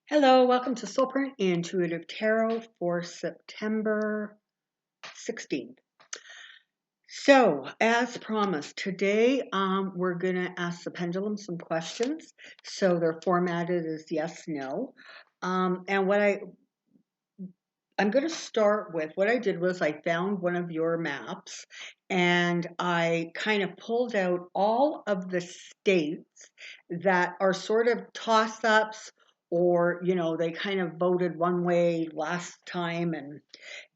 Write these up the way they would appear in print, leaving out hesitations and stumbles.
Hello, welcome to Soulprint Intuitive Tarot for September 16th. So, as promised, today we're going to ask the pendulum some questions. So they're formatted as yes, no. And I'm going to start with what I did was I found one of your maps and I kind of pulled out all of the states that are sort of toss-ups or, they kind of voted one way last time. And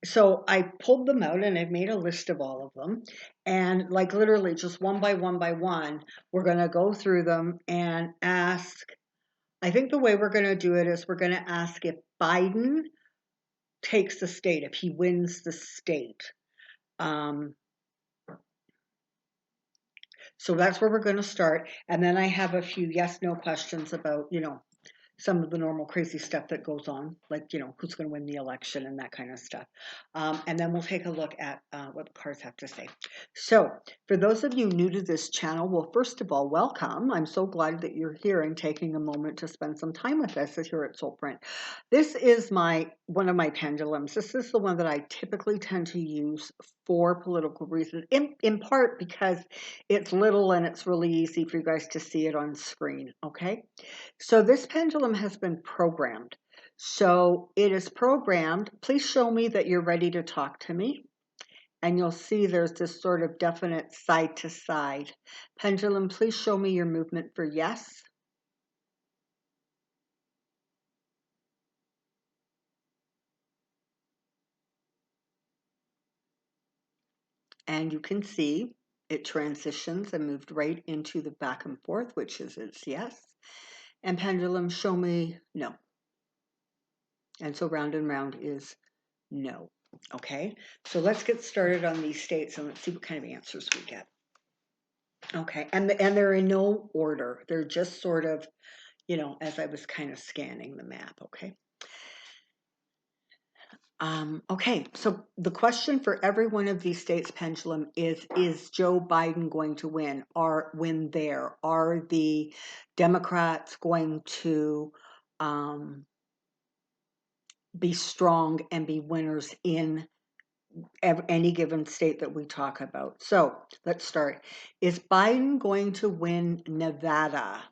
so I pulled them out and I've made a list of all of them. And like literally just one by one, we're going to go through them and ask. I think the way we're going to do it is we're going to ask if Biden takes the state, if he wins the state. So that's where we're going to start. And then I have a few yes, no questions about, some of the normal crazy stuff that goes on, like, who's going to win the election and that kind of stuff. And then we'll take a look at what the cards have to say. So for those of you new to this channel, well, first of all, welcome. I'm so glad that you're here and taking a moment to spend some time with us here at Soulprint. This is one of my pendulums. This is the one that I typically tend to use for political reasons, in part because it's little and it's really easy for you guys to see it on screen, okay? So this pendulum has been programmed. So it is programmed. Please show me that you're ready to talk to me. And you'll see there's this sort of definite side to side. Pendulum, please show me your movement for yes. And you can see it transitions and moved right into the back and forth, which is its yes. And pendulum, show me no. And so round and round is no. Okay, so let's get started on these states and let's see what kind of answers we get. Okay, and they're in no order. They're just sort of, as I was kind of scanning the map, okay? Okay, so the question for every one of these states, pendulum, is Joe Biden going to win or win there? Are the Democrats going to be strong and be winners in any given state that we talk about? So let's start. Is Biden going to win Nevada?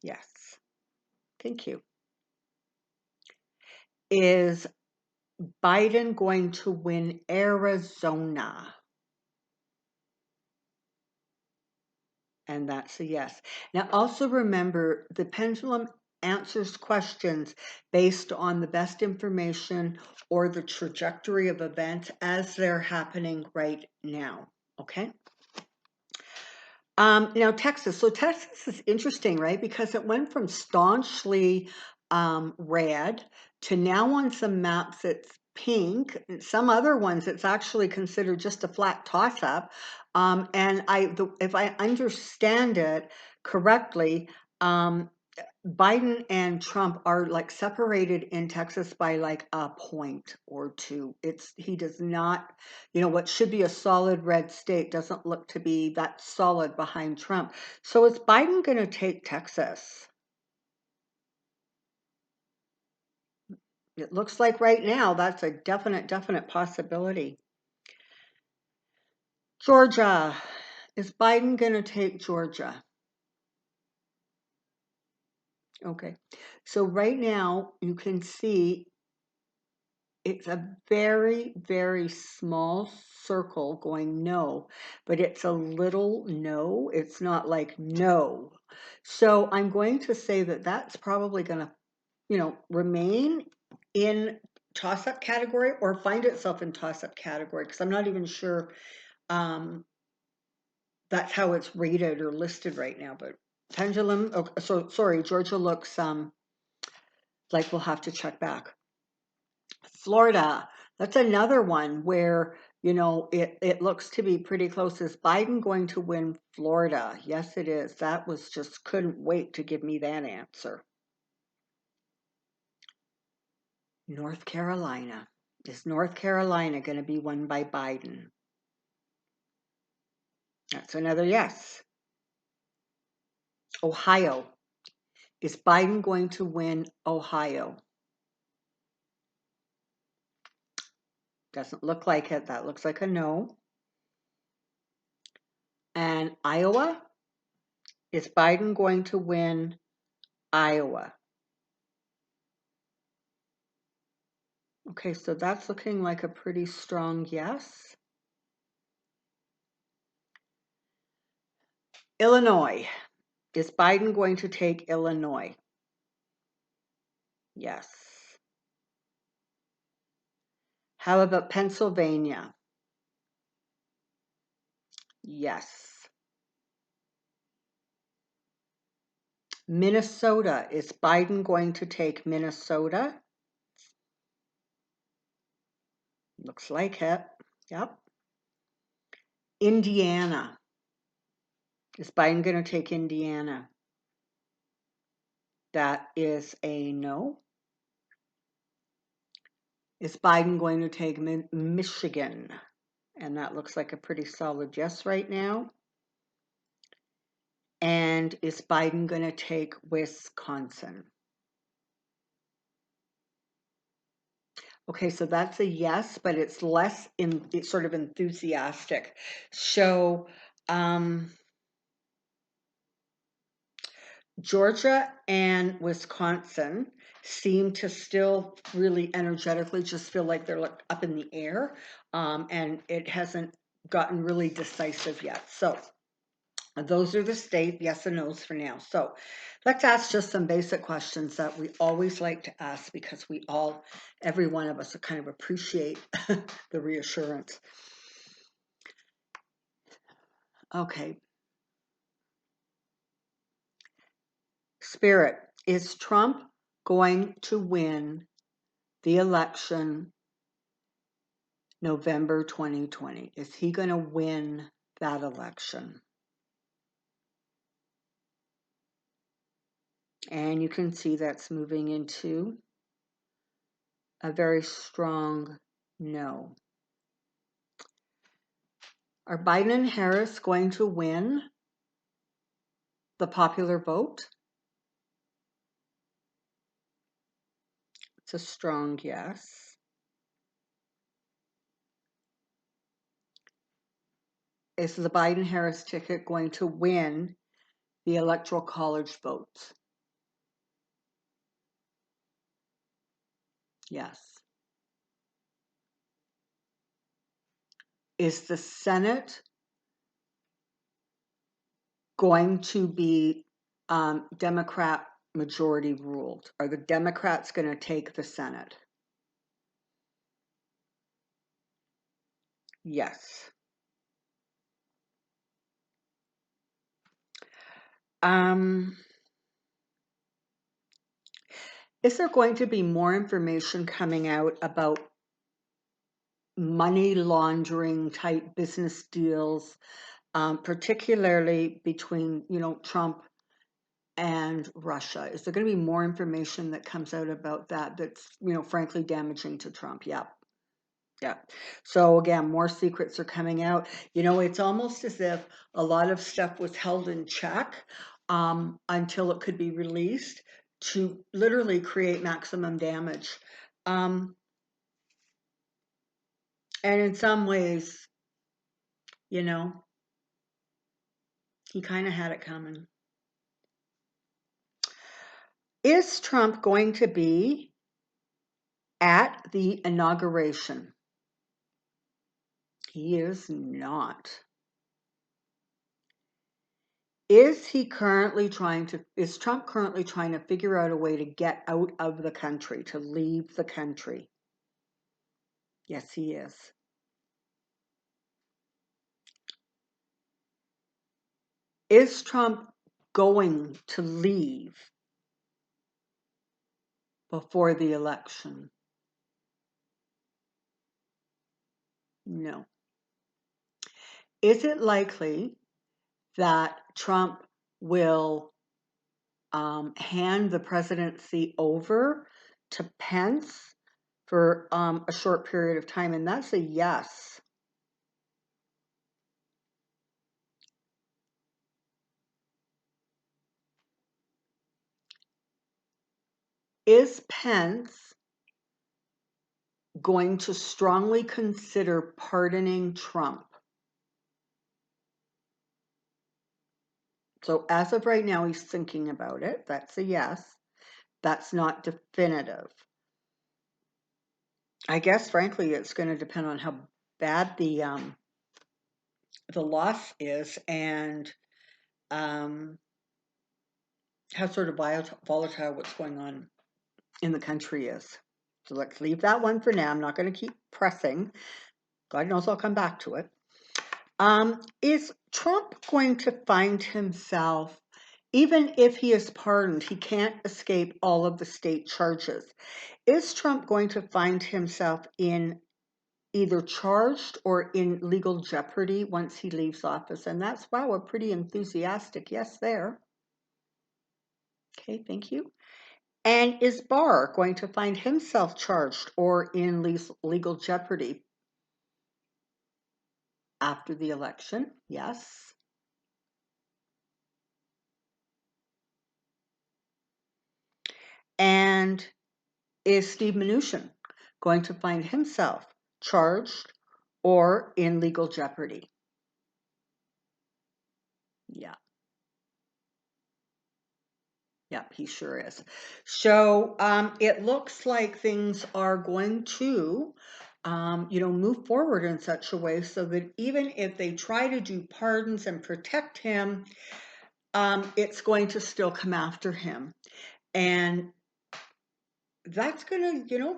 Yes. Thank you. Is Biden going to win Arizona? And that's a yes. Now also remember, the pendulum answers questions based on the best information or the trajectory of events as they're happening right now. Okay. Now Texas. So Texas is interesting, right? Because it went from staunchly red to now on some maps it's pink. Some other ones it's actually considered just a flat toss-up. And if I understand it correctly, Biden and Trump are like separated in Texas by like a point or two. He does not, what should be a solid red state doesn't look to be that solid behind Trump. So is Biden going to take Texas? It looks like right now that's a definite possibility. Georgia. Is Biden going to take Georgia? Okay. So right now you can see it's a very small circle going no, but it's a little no. It's not like no. So I'm going to say that that's probably going to, remain in toss-up category or find itself in toss-up category because I'm not even sure that's how it's rated or listed right now. But pendulum, so sorry, Georgia looks like we'll have to check back. Florida, that's another one where, it looks to be pretty close. Is Biden going to win Florida? Yes, it is. That was just couldn't wait to give me that answer. North Carolina. Is North Carolina going to be won by Biden? That's another yes. Ohio. Is Biden going to win Ohio? Doesn't look like it. That looks like a no. And Iowa? Is Biden going to win Iowa? Okay, so that's looking like a pretty strong yes. Illinois. Is Biden going to take Illinois? Yes. How about Pennsylvania? Yes. Minnesota. Is Biden going to take Minnesota? Looks like it. Yep. Indiana. Is Biden going to take Indiana? That is a no. Is Biden going to take Michigan? And that looks like a pretty solid yes right now. And is Biden going to take Wisconsin? Okay, so that's a yes, but it's less it's sort of enthusiastic. So Georgia and Wisconsin seem to still really energetically just feel like they're like up in the air, and it hasn't gotten really decisive yet. So those are the state yes and no's for now. So let's ask just some basic questions that we always like to ask because every one of us kind of appreciate the reassurance. Okay. Spirit, is Trump going to win the election November 2020? Is he going to win that election? And you can see that's moving into a very strong no. Are Biden and Harris going to win the popular vote? It's a strong yes. Is the Biden-Harris ticket going to win the Electoral College votes? Yes. Is the Senate going to be Democrat majority ruled? Are the Democrats going to take the Senate? Yes. Is there going to be more information coming out about money laundering type business deals, particularly between, Trump and Russia? Is there going to be more information that comes out about that that's, frankly damaging to Trump? Yeah. Yeah. So again, more secrets are coming out. It's almost as if a lot of stuff was held in check until it could be released to literally create maximum damage. And in some ways, he kind of had it coming. Is Trump going to be at the inauguration? He is not. Is Trump currently trying to figure out a way to get out of the country, to leave the country? Yes, he is. Is Trump going to leave before the election? No. Is it likely that Trump will hand the presidency over to Pence for a short period of time? And that's a yes. Is Pence going to strongly consider pardoning Trump? So as of right now, he's thinking about it. That's a yes. That's not definitive. I guess, frankly, it's going to depend on how bad the loss is and how sort of volatile what's going on in the country is. So let's leave that one for now. I'm not going to keep pressing. God knows I'll come back to it. Is Trump going to find himself, even if he is pardoned, he can't escape all of the state charges. Is Trump going to find himself in either charged or in legal jeopardy once he leaves office? And that's, wow, a pretty enthusiastic yes there. Okay, thank you. And is Barr going to find himself charged or in legal jeopardy after the election? Yes. And is Steve Mnuchin going to find himself charged or in legal jeopardy? Yeah. Yep, he sure is. So it looks like things are going to, move forward in such a way so that even if they try to do pardons and protect him, it's going to still come after him. And that's going to,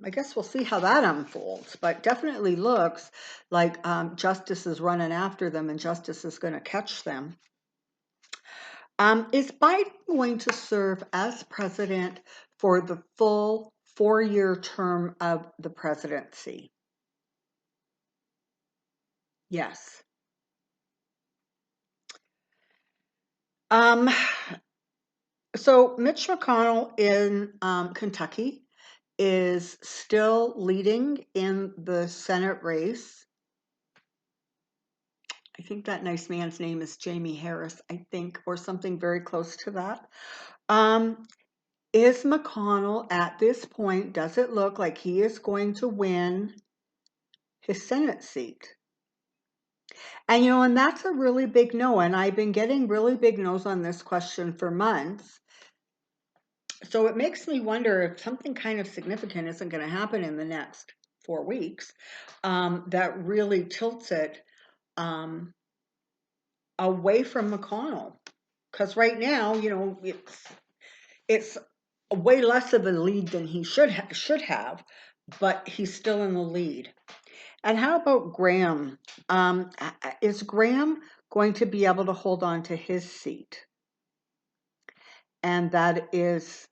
I guess we'll see how that unfolds, but definitely looks like justice is running after them and justice is going to catch them. Is Biden going to serve as president for the full 4-year term of the presidency? Yes. So Mitch McConnell in Kentucky is still leading in the Senate race. I think that nice man's name is Jamie Harris, I think, or something very close to that. Is McConnell at this point, does it look like he is going to win his Senate seat? And and that's a really big no. And I've been getting really big no's on this question for months. So it makes me wonder if something kind of significant isn't going to happen in the next 4 weeks that really tilts it away from McConnell. Because right now, it's way less of a lead than he should have, but he's still in the lead. And how about Graham? Is Graham going to be able to hold on to his seat? And that is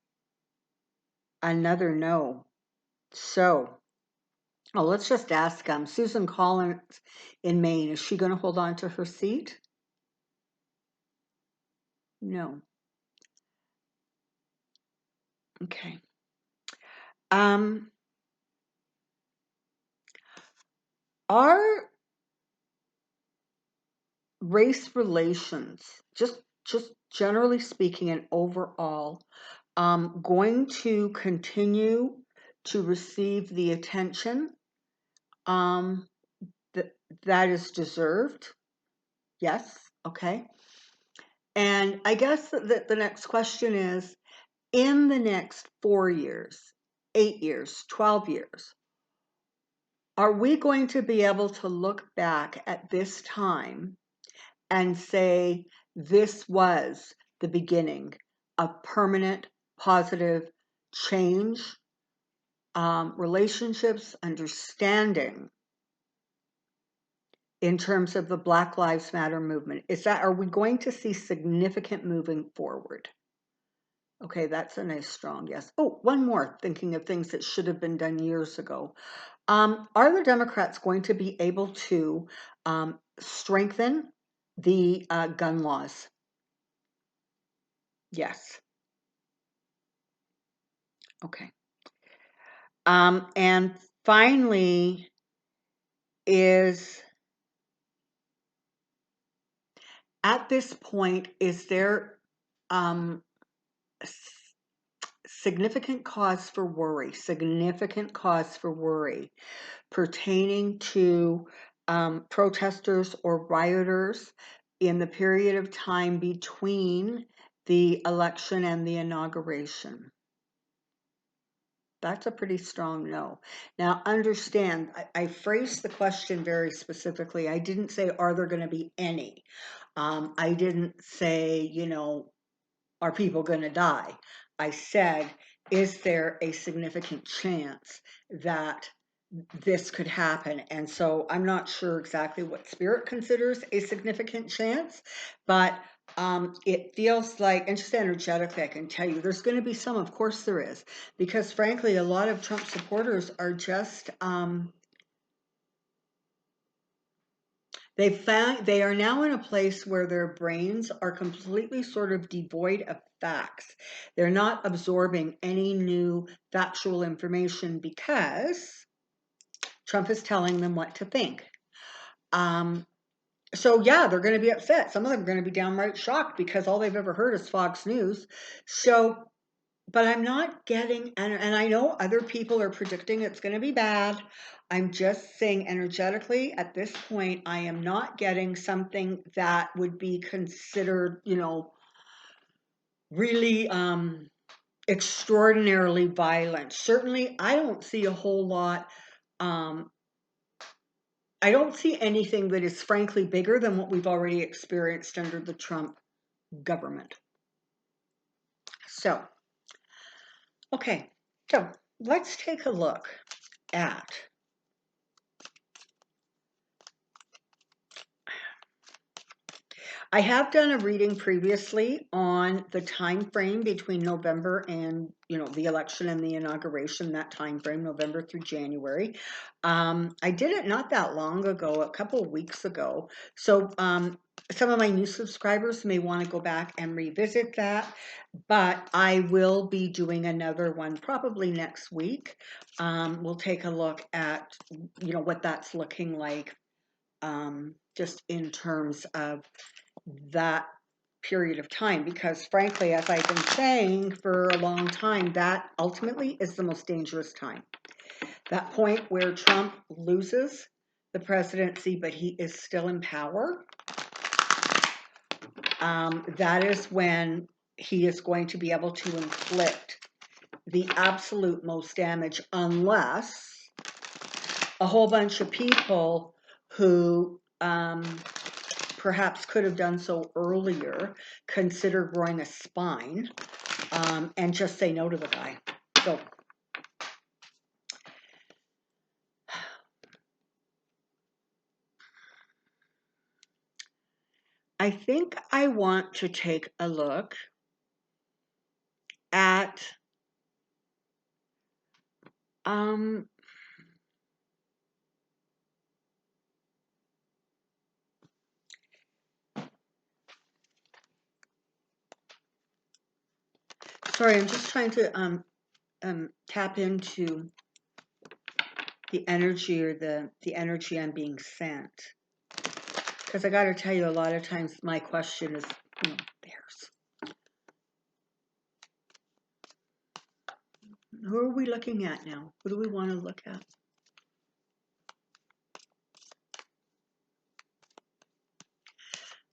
another no. So, let's just ask Susan Collins in Maine. Is she going to hold on to her seat? No. Okay. Are race relations, just generally speaking and overall, going to continue to receive the attention that is deserved? Yes. Okay. And I guess that the next question is, in the next 4 years, 8 years, 12 years, are we going to be able to look back at this time and say this was the beginning of permanent positive change, relationships, understanding in terms of the Black Lives Matter movement? Are we going to see significant moving forward? Okay, that's a nice strong yes. Oh, one more, thinking of things that should have been done years ago. Are the Democrats going to be able to strengthen the gun laws? Yes. Okay. And finally, at this point, is there significant cause for worry, pertaining to protesters or rioters in the period of time between the election and the inauguration. That's a pretty strong no. Now, understand, I phrased the question very specifically. I didn't say, are there going to be any? I didn't say, you know, are people going to die? I said, is there a significant chance that this could happen? And so I'm not sure exactly what Spirit considers a significant chance, but it feels like, and just energetically, I can tell you, there's going to be some, of course there is, because frankly, a lot of Trump supporters are just, they are now in a place where their brains are completely sort of devoid of facts. They're not absorbing any new factual information because Trump is telling them what to think. So yeah, they're going to be upset. Some of them are going to be downright shocked because all they've ever heard is Fox News. So, but I'm not getting, and I know other people are predicting it's going to be bad. I'm just saying energetically at this point, I am not getting something that would be considered, you know, really extraordinarily violent. Certainly, I don't see a whole lot. I don't see anything that is frankly bigger than what we've already experienced under the Trump government. So, okay, so let's take a look at I have done a reading previously on the time frame between November and, you know, the election and the inauguration, that time frame, November through January. I did it not that long ago, a couple of weeks ago. So some of my new subscribers may want to go back and revisit that, but I will be doing another one probably next week. We'll take a look at, you know, what that's looking like just in terms of that period of time, because frankly, as I've been saying for a long time, that ultimately is the most dangerous time. That point where Trump loses the presidency, but he is still in power, that is when he is going to be able to inflict the absolute most damage, unless a whole bunch of people who perhaps could have done so earlier consider growing a spine and just say no to the guy. So I think I want to take a look at sorry, I'm just trying to tap into the energy, or the energy I'm being sent. Because I got to tell you, a lot of times my question is, you know, bears. Who are we looking at now? Who do we want to look at?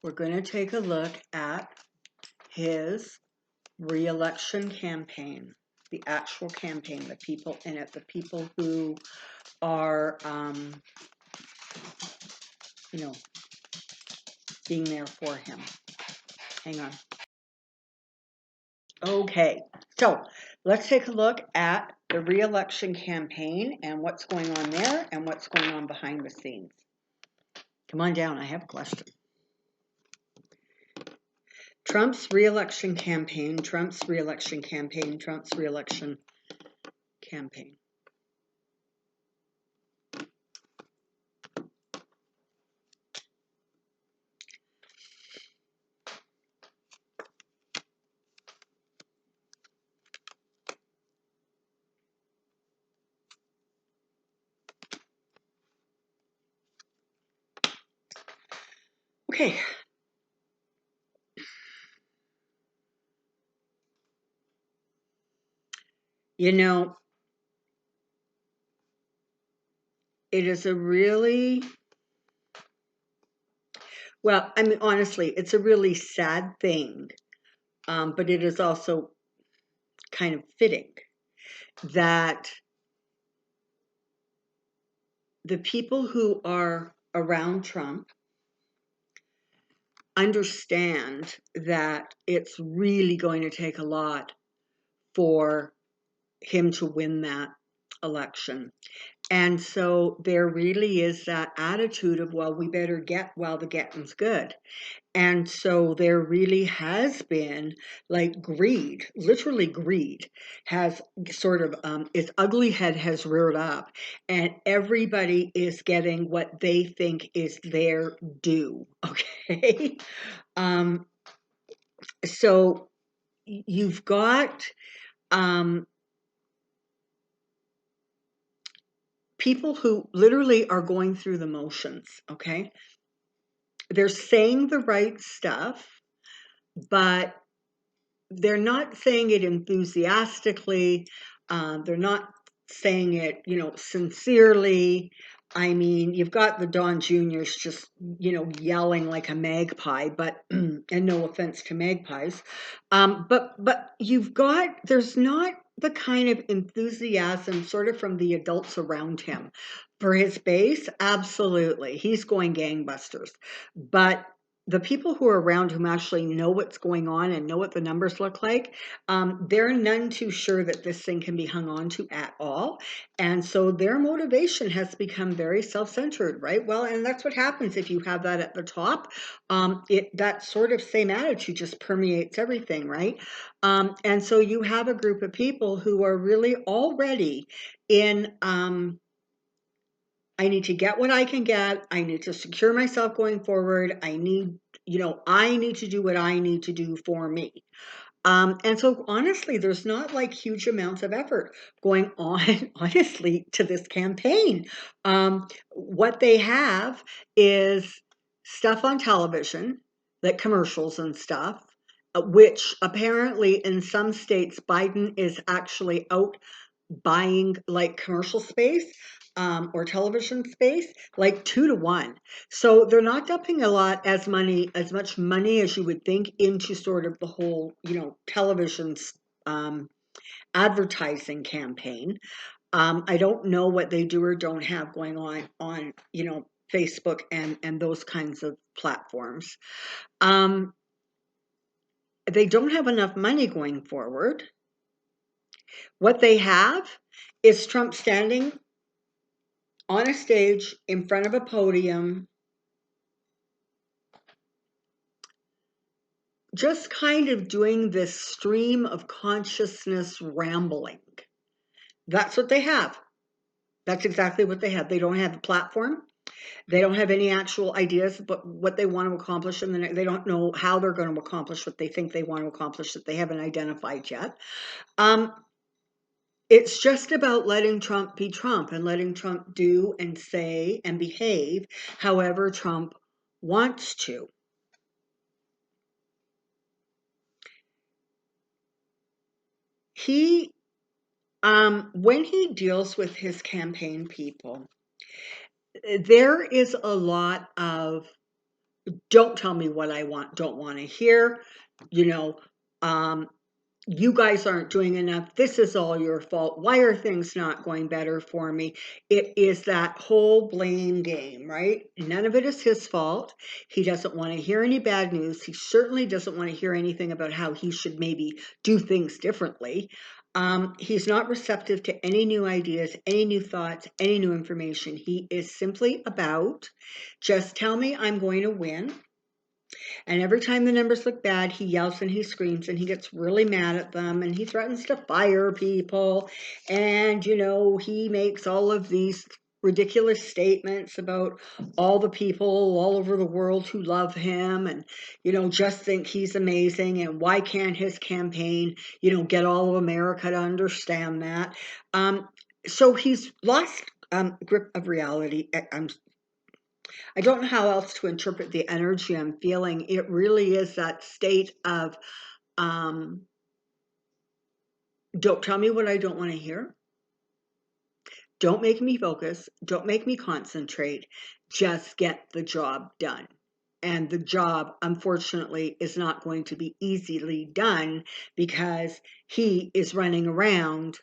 We're going to take a look at his re-election campaign, the actual campaign, the people in it, the people who are, you know, being there for him. Hang on. Okay, so let's take a look at the re-election campaign and what's going on there and what's going on behind the scenes. Come on down, I have a question. Trump's re-election campaign, Trump's re-election campaign, Trump's re-election campaign. Okay. You know, it is a really, well, I mean, honestly, it's a really sad thing, but it is also kind of fitting that the people who are around Trump understand that it's really going to take a lot for him to win that election. And so there really is that attitude of, well, we better get while the getting's good. And so there really has been like greed, literally greed, has sort of its ugly head has reared up, and everybody is getting what they think is their due. Okay. um, so you've got um, people who literally are going through the motions. Okay. They're saying the right stuff, but they're not saying it enthusiastically. They're not saying it, sincerely. I mean, you've got the Don Juniors just, yelling like a magpie, but and no offense to magpies, but there's not the kind of enthusiasm sort of from the adults around him for his base. Absolutely, he's going gangbusters, but the people who are around whom actually know what's going on and know what the numbers look like, they're none too sure that this thing can be hung on to at all. And so their motivation has become very self-centered, right? Well, and that's what happens if you have that at the top. That sort of same attitude just permeates everything, right? And so you have a group of people who are really already in I need to get what I can get. I need to secure myself going forward. I need to do what I need to do for me. And so honestly, there's not like huge amounts of effort going on, honestly, to this campaign. What they have is stuff on television, like commercials and stuff, which apparently in some states, Biden is actually out buying like commercial space, or television space, like 2 to 1. So they're not dumping as much money as you would think into sort of the whole, television um, advertising campaign. I don't know what they do or don't have going on Facebook and those kinds of platforms. Um, they don't have enough money going forward. What they have is Trump standing on a stage in front of a podium, just kind of doing this stream of consciousness rambling. That's what they have. That's exactly what they have. They don't have a platform. They don't have any actual ideas about what they want to accomplish in the next. They don't know how they're going to accomplish what they think they want to accomplish that they haven't identified yet. It's just about letting Trump be Trump and letting Trump do and say and behave however Trump wants to. He, when he deals with his campaign people, there is a lot of don't tell me what I don't want to hear. You know, um, you guys aren't doing enough. This is all your fault. Why are things not going better for me? It is that whole blame game, right? None of it is his fault. He doesn't want to hear any bad news. He certainly doesn't want to hear anything about how he should maybe do things differently. He's not receptive to any new ideas, any new thoughts, any new information. He is simply about just tell me I'm going to win. And every time the numbers look bad, he yells and he screams and he gets really mad at them and he threatens to fire people. And, he makes all of these ridiculous statements about all the people all over the world who love him and, just think he's amazing. And why can't his campaign, get all of America to understand that? So he's lost grip of reality. I don't know how else to interpret the energy I'm feeling. It really is that state of Don't tell me what I don't want to hear. Don't make me focus. Don't make me concentrate. Just get the job done. And the job, unfortunately, is not going to be easily done because he is running around,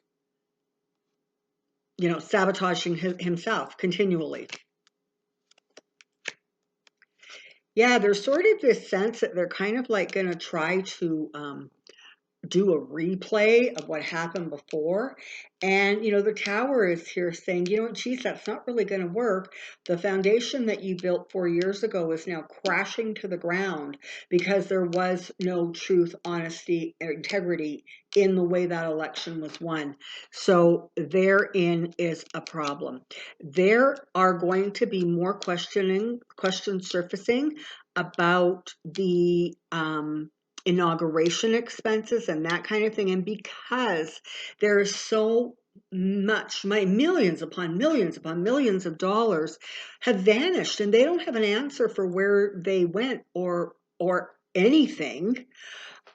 sabotaging himself continually. Yeah, there's sort of this sense that they're kind of like going to try to do a replay of what happened before. And, the tower is here saying, geez, that's not really going to work. The foundation that you built 4 years ago is now crashing to the ground because there was no truth, honesty, or integrity in the way that election was won. So therein is a problem. There are going to be more questions surfacing about the inauguration expenses and that kind of thing. And because there is so much, millions upon millions upon millions of dollars have vanished and they don't have an answer for where they went or anything.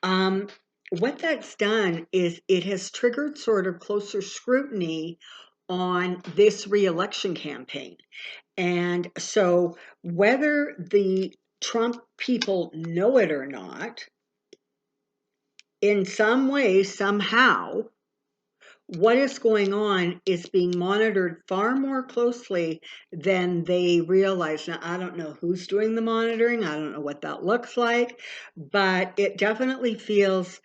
What that's done is it has triggered sort of closer scrutiny on this re-election campaign. And so whether the Trump people know it or not, in some way, somehow, what is going on is being monitored far more closely than they realize. Now, I don't know who's doing the monitoring. I don't know what that looks like, but it definitely feels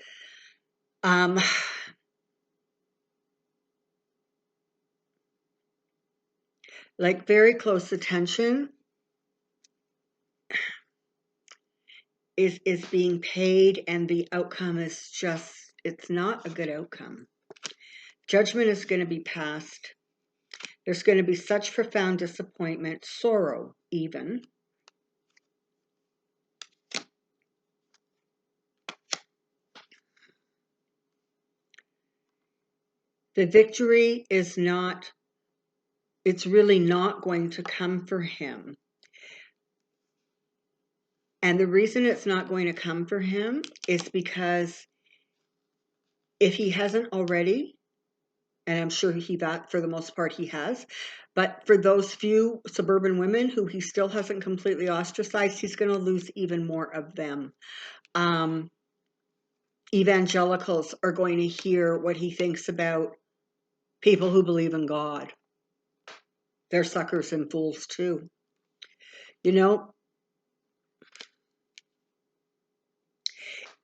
like very close attention is being paid, and the outcome is just, it's not a good outcome. Judgment is going to be passed. There's going to be such profound disappointment, sorrow even. The victory is not, it's really not going to come for him. And the reason it's not going to come for him is because if he hasn't already, and I'm sure that for the most part he has, but for those few suburban women who he still hasn't completely ostracized, he's going to lose even more of them. Evangelicals are going to hear what he thinks about people who believe in God. They're suckers and fools too.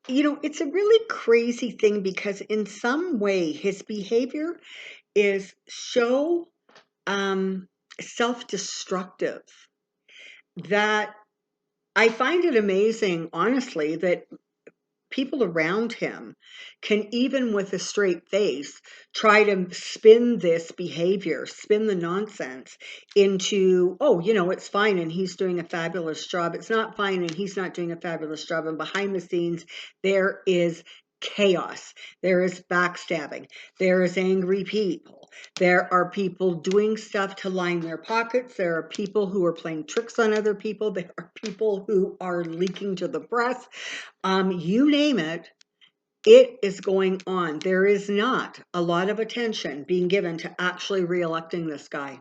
It's a really crazy thing because in some way his behavior is so self-destructive that I find it amazing, honestly, that people around him can, even with a straight face, try to spin this behavior, spin the nonsense into, oh, it's fine and he's doing a fabulous job. It's not fine and he's not doing a fabulous job. And behind the scenes, there is chaos. There is backstabbing. There is angry people. There are people doing stuff to line their pockets. There are people who are playing tricks on other people. There are people who are leaking to the press. You name it, it is going on. There is not a lot of attention being given to actually re-electing this guy.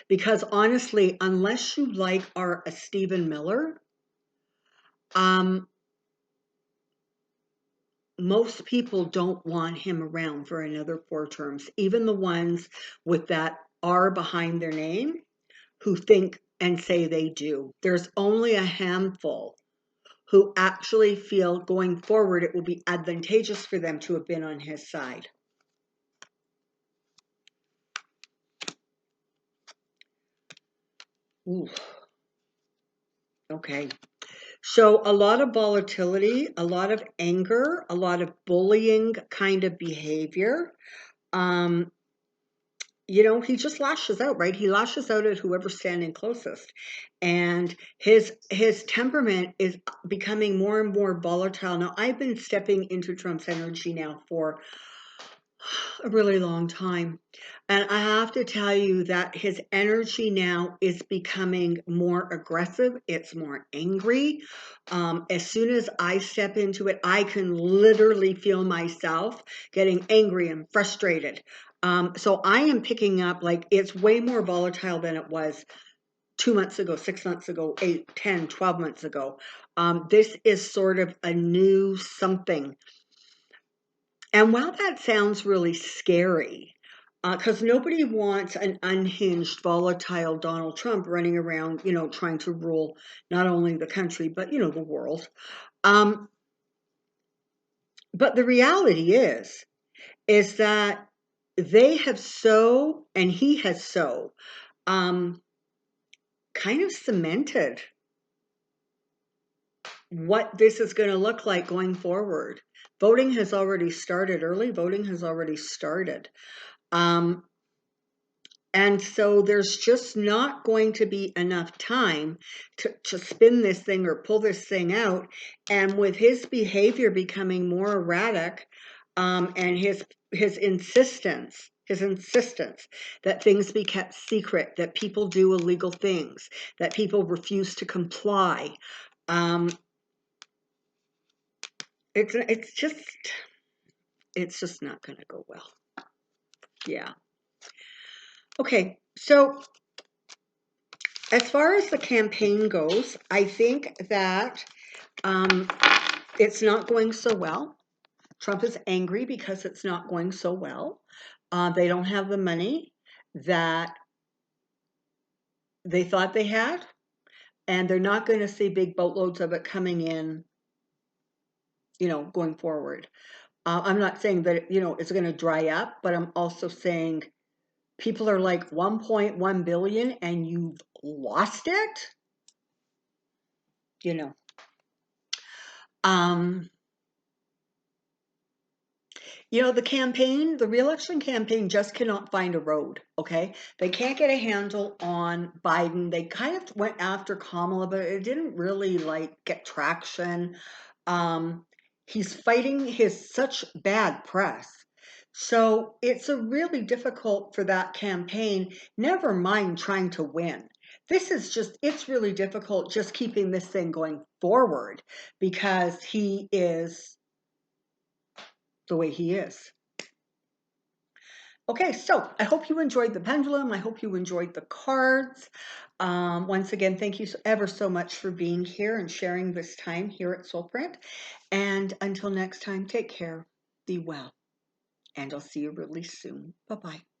Because honestly, unless you like our Stephen Miller, most people don't want him around for another 4 terms. Even the ones with that R behind their name who think and say they do. There's only a handful who actually feel going forward it will be advantageous for them to have been on his side. Ooh. Okay. So a lot of volatility, a lot of anger, a lot of bullying kind of behavior. He just lashes out, right? He lashes out at whoever's standing closest. And his temperament is becoming more and more volatile. Now, I've been stepping into Trump's energy now for, a really long time. And I have to tell you that his energy now is becoming more aggressive. It's more angry. As soon as I step into it, I can literally feel myself getting angry and frustrated. So I am picking up, like, it's way more volatile than it was 2 months ago, 6 months ago, 8, 10, 12 months ago. This is sort of a new something. And while that sounds really scary, because nobody wants an unhinged, volatile Donald Trump running around, trying to rule not only the country, but, the world. But the reality is that they have and he has kind of cemented what this is going to look like going forward. Voting has already started. Early voting has already started. And so there's just not going to be enough time to spin this thing or pull this thing out. And with his behavior becoming more erratic, and his insistence that things be kept secret, that people do illegal things, that people refuse to comply, it's just not going to go well. Yeah. Okay, so as far as the campaign goes, I think that it's not going so well. Trump is angry because it's not going so well. They don't have the money that they thought they had, and they're not going to see big boatloads of it coming in, going forward. I'm not saying that, it's going to dry up, but I'm also saying people are like 1.1 billion and you've lost it, the reelection campaign just cannot find a road, okay? They can't get a handle on Biden. They kind of went after Kamala, but it didn't really, get traction. He's fighting such bad press. So it's really difficult for that campaign, never mind trying to win. It's really difficult just keeping this thing going forward because he is the way he is. Okay, so I hope you enjoyed the pendulum. I hope you enjoyed the cards. Once again, thank you ever so much for being here and sharing this time here at Soulprint. And until next time, take care, be well, and I'll see you really soon. Bye-bye.